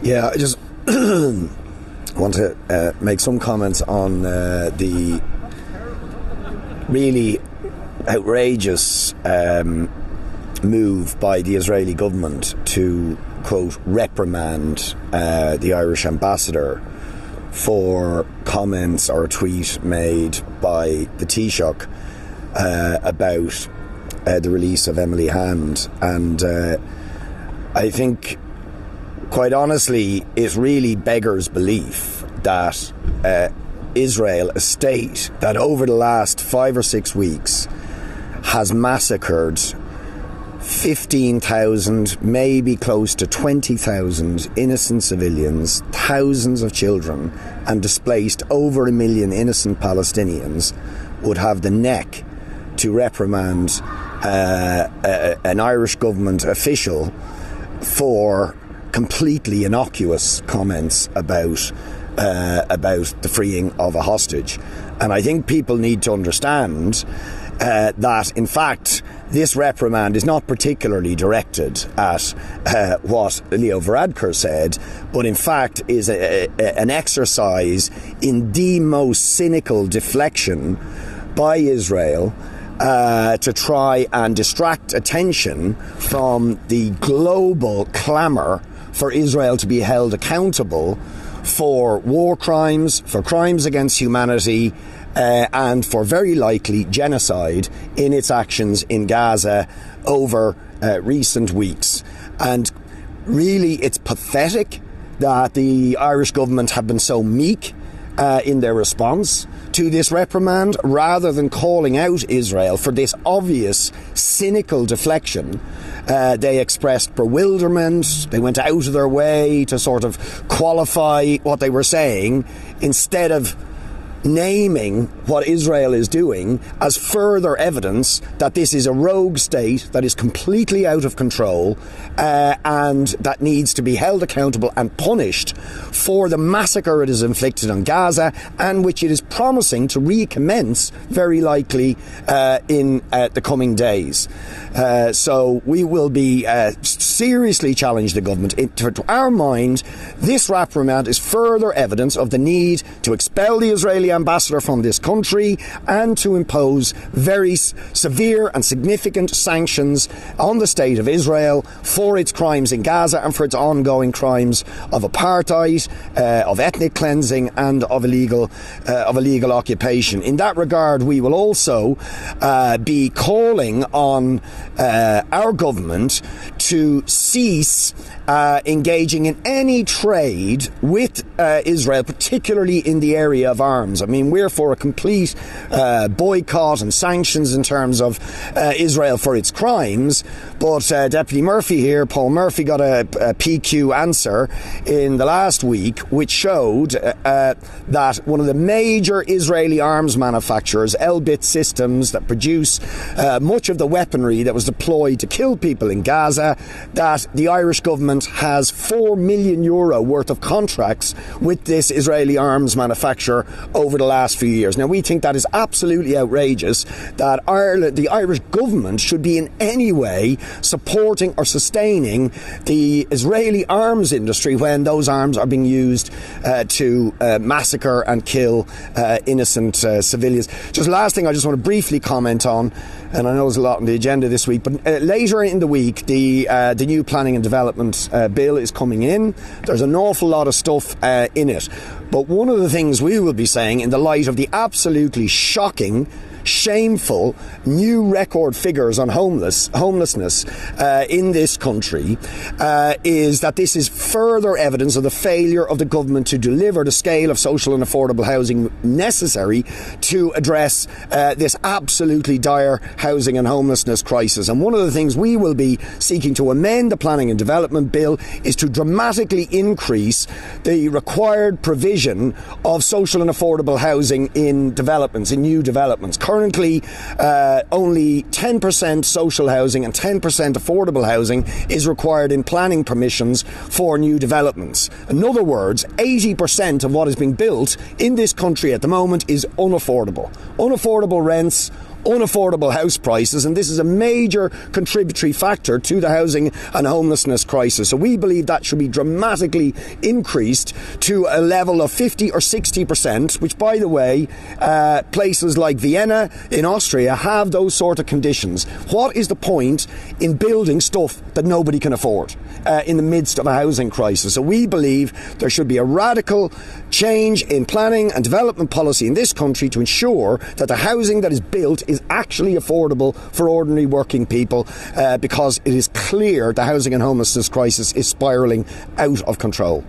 Yeah, I just want to make some comments on the really outrageous move by the Israeli government to, quote, reprimand the Irish ambassador for comments or a tweet made by the Taoiseach about the release of Emily Hand. And I think, quite honestly, it really beggars belief that Israel, a state that over the last 5 or 6 weeks has massacred 15,000, maybe close to 20,000 innocent civilians, thousands of children, and displaced over 1 million innocent Palestinians, would have the neck to reprimand an Irish government official for completely innocuous comments about the freeing of a hostage. And I think people need to understand that, in fact, this reprimand is not particularly directed at what Leo Varadkar said, but in fact is an exercise in the most cynical deflection by Israel to try and distract attention from the global clamour for Israel to be held accountable for war crimes, for crimes against humanity, and for very likely genocide in its actions in Gaza over recent weeks. And really, it's pathetic that the Irish government have been so meek in their response to this reprimand, rather than calling out Israel for this obvious cynical deflection. They expressed bewilderment. They went out of their way to sort of qualify what they were saying, instead of naming what Israel is doing as further evidence that this is a rogue state that is completely out of control and that needs to be held accountable and punished for the massacre it has inflicted on Gaza, and which it is promising to recommence very likely in the coming days. So we will be seriously challenge the government. To our mind, this reprimand is further evidence of the need to expel the Israeli ambassador from this country and to impose very severe and significant sanctions on the state of Israel for its crimes in Gaza and for its ongoing crimes of apartheid, of ethnic cleansing, and of illegal occupation. In that regard, we will also be calling on our government to cease engaging in any trade with Israel, particularly in the area of arms. I mean, we're for a complete boycott and sanctions in terms of Israel for its crimes, but Deputy Murphy here, Paul Murphy, got a PQ answer in the last week which showed that one of the major Israeli arms manufacturers, Elbit Systems, that produce much of the weaponry that was deployed to kill people in Gaza, that the Irish government has €4 million worth of contracts with this Israeli arms manufacturer over the last few years. Now, we think that is absolutely outrageous, that the Irish government should be in any way supporting or sustaining the Israeli arms industry when those arms are being used to massacre and kill innocent civilians. Just last thing I just want to briefly comment on, and I know there's a lot on the agenda this week, but later in the week the new planning and development bill is coming in. There's an awful lot of stuff in it, but one of the things we will be saying, in the light of the absolutely shocking, shameful new record figures on homelessness in this country, is that this is further evidence of the failure of the government to deliver the scale of social and affordable housing necessary to address this absolutely dire housing and homelessness crisis. And one of the things we will be seeking to amend the planning and development bill is to dramatically increase the required provision of social and affordable housing in developments, in new developments. Currently, only 10% social housing and 10% affordable housing is required in planning permissions for new developments. In other words, 80% of what is being built in this country at the moment is unaffordable. Unaffordable rents, unaffordable house prices, and this is a major contributory factor to the housing and homelessness crisis. So we believe that should be dramatically increased to a level of 50 or 60%, which, by the way, places like Vienna in Austria have those sort of conditions. What is the point in building stuff that nobody can afford in the midst of a housing crisis? So we believe there should be a radical change in planning and development policy in this country to ensure that the housing that is built is actually affordable for ordinary working people, because it is clear the housing and homelessness crisis is spiralling out of control.